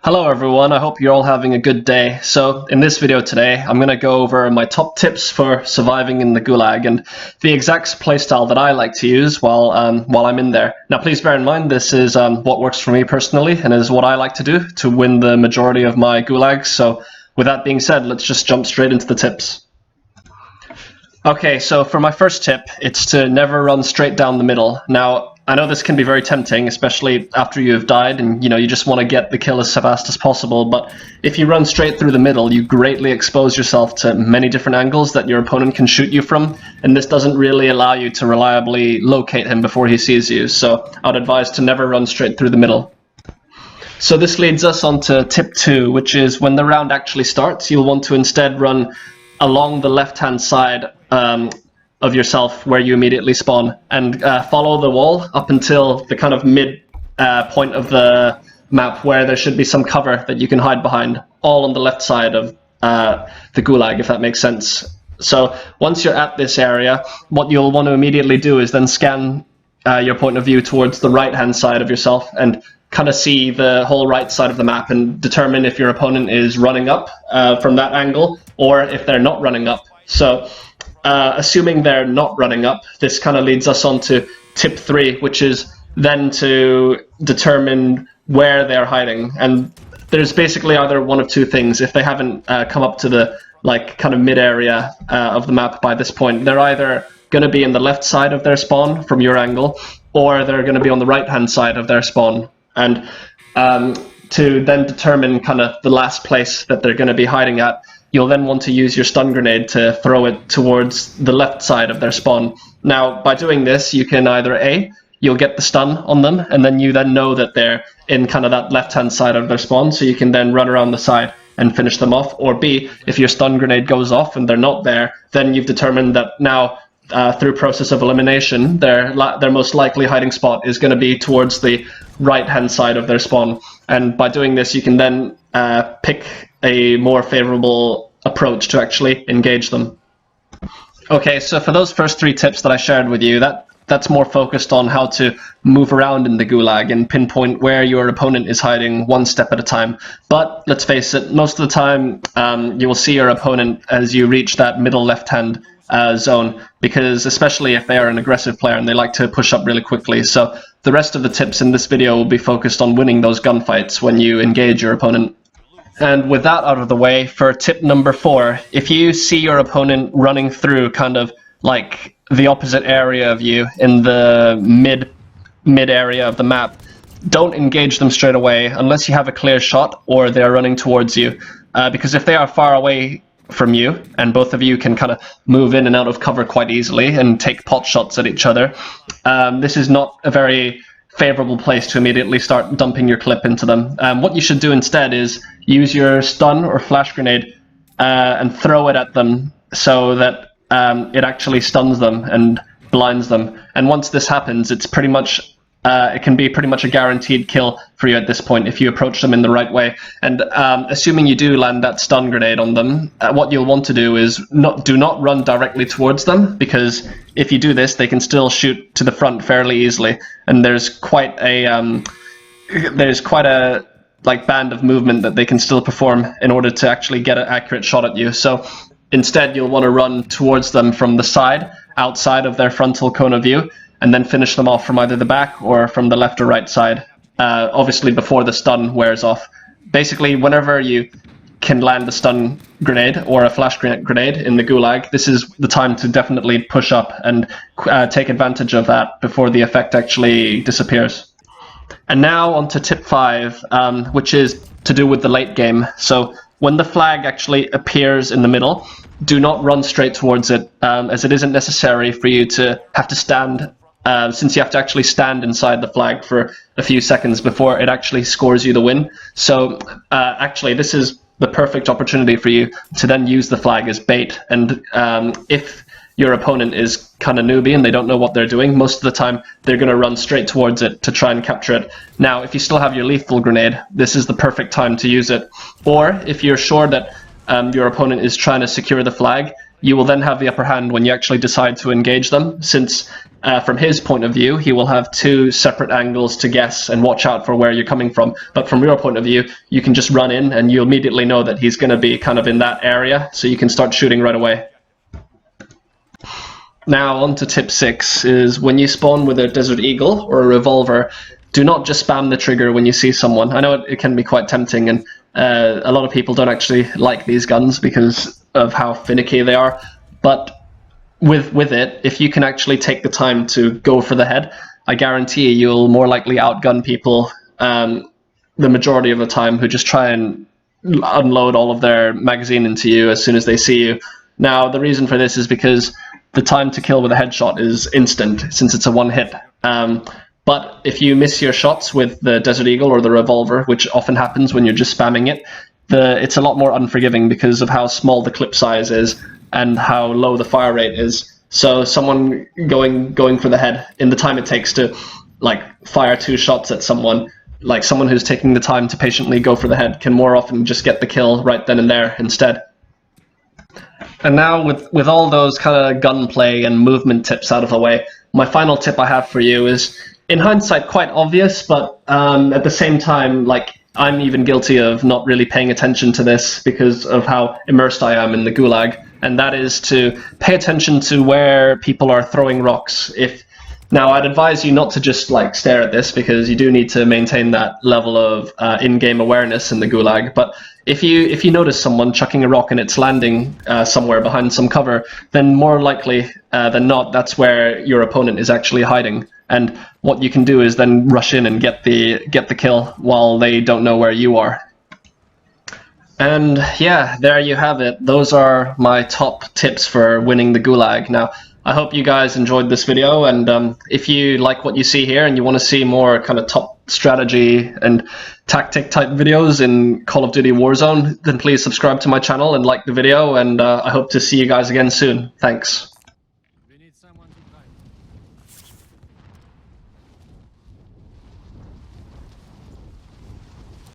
Hello everyone, I hope you're all having a good day. So in this video today, I'm going to go over my top tips for surviving in the Gulag and the exact playstyle that I like to use while I'm in there. Now please bear in mind this is what works for me personally and is what I like to do to win the majority of my Gulags. So with that being said, let's just jump straight into the tips. Okay, so for my first tip, it's to never run straight down the middle. Now, I know this can be very tempting, especially after you have died and you just want to get the kill as fast as possible, but if you run straight through the middle, you greatly expose yourself to many different angles that your opponent can shoot you from, and this doesn't really allow you to reliably locate him before he sees you, so I'd advise to never run straight through the middle. So this leads us on to tip 2, which is when the round actually starts, you'll want to instead run along the left-hand side of yourself where you immediately spawn and follow the wall up until the kind of mid point of the map where there should be some cover that you can hide behind, all on the left side of the Gulag, if that makes sense. So once you're at this area, what you'll want to immediately do is then scan your point of view towards the right-hand side of yourself and kind of see the whole right side of the map and determine if your opponent is running up from that angle or if they're not running up. So assuming they're not running up, this kind of leads us on to tip 3, which is then to determine where they're hiding. And there's basically either one of two things. If they haven't come up to the kind of mid area of the map by this point, they're either going to be in the left side of their spawn from your angle, or they're going to be on the right hand side of their spawn. And to then determine kind of the last place that they're going to be hiding at, you'll then want to use your stun grenade to throw it towards the left side of their spawn. Now, by doing this, you can either A, you'll get the stun on them, and then you then know that they're in kind of that left-hand side of their spawn, so you can then run around the side and finish them off. Or B, if your stun grenade goes off and they're not there, then you've determined that now, through process of elimination, their most likely hiding spot is going to be towards the right-hand side of their spawn. And by doing this, you can then pick a more favorable approach to actually engage them. Okay, so for those first 3 tips that I shared with you, that's more focused on how to move around in the Gulag and pinpoint where your opponent is hiding one step at a time. But let's face it, most of the time you will see your opponent as you reach that middle left-hand zone, because especially if they are an aggressive player and they like to push up really quickly. So the rest of the tips in this video will be focused on winning those gunfights when you engage your opponent. And with that out of the way, for tip number 4, if you see your opponent running through kind of like the opposite area of you in the mid area of the map, don't engage them straight away unless you have a clear shot or they're running towards you. Because if they are far away from you and both of you can kind of move in and out of cover quite easily and take pot shots at each other, this is not a very favorable place to immediately start dumping your clip into them. What you should do instead is use your stun or flash grenade and throw it at them so that it actually stuns them and blinds them. And once this happens, it's pretty much it can be pretty much a guaranteed kill for you at this point if you approach them in the right way. And assuming you do land that stun grenade on them, what you'll want to do is do not run directly towards them, because if you do this, they can still shoot to the front fairly easily, and there's quite a band of movement that they can still perform in order to actually get an accurate shot at you. So instead, you'll want to run towards them from the side, outside of their frontal cone of view, and then finish them off from either the back or from the left or right side, obviously before the stun wears off. Basically, whenever you can land a stun grenade or a flash grenade in the Gulag, this is the time to definitely push up and take advantage of that before the effect actually disappears. And now on to tip 5, which is to do with the late game. So when the flag actually appears in the middle, do not run straight towards it, as it isn't necessary for you to have to stand, since you have to actually stand inside the flag for a few seconds before it actually scores you the win. So actually this is the perfect opportunity for you to then use the flag as bait. And if your opponent is kind of newbie and they don't know what they're doing, most of the time they're going to run straight towards it to try and capture it. Now, if you still have your lethal grenade, this is the perfect time to use it. Or if you're sure that your opponent is trying to secure the flag you will then have the upper hand when you actually decide to engage them, since from his point of view, he will have two separate angles to guess and watch out for where you're coming from. But from your point of view, you can just run in and you immediately know that he's going to be kind of in that area, so you can start shooting right away. Now on to tip 6, is when you spawn with a Desert Eagle or a revolver, do not just spam the trigger when you see someone. I know it can be quite tempting, and a lot of people don't actually like these guns because of how finicky they are, but with it, if you can actually take the time to go for the head, I guarantee you'll more likely outgun people the majority of the time, who just try and unload all of their magazine into you as soon as they see you. Now, the reason for this is because the time to kill with a headshot is instant, since it's a one hit. But if you miss your shots with the Desert Eagle or the revolver, which often happens when you're just spamming it, it's a lot more unforgiving because of how small the clip size is and how low the fire rate is. So someone going for the head, in the time it takes to like fire 2 shots at someone, like someone who's taking the time to patiently go for the head can more often just get the kill right then and there instead. And now with all those kind of gunplay and movement tips out of the way, my final tip I have for you is, in hindsight, quite obvious, but at the same time, like, I'm even guilty of not really paying attention to this because of how immersed I am in the Gulag, and that is to pay attention to where people are throwing rocks. Now, I'd advise you not to just like stare at this, because you do need to maintain that level of in-game awareness in the Gulag, but if you notice someone chucking a rock and it's landing somewhere behind some cover, then more likely than not, that's where your opponent is actually hiding. And what you can do is then rush in and get the kill while they don't know where you are. And yeah, there you have it. Those are my top tips for winning the Gulag. Now, I hope you guys enjoyed this video, and if you like what you see here and you want to see more kind of top strategy and tactic type videos in Call of Duty Warzone, then please subscribe to my channel and like the video, and I hope to see you guys again soon. Thanks.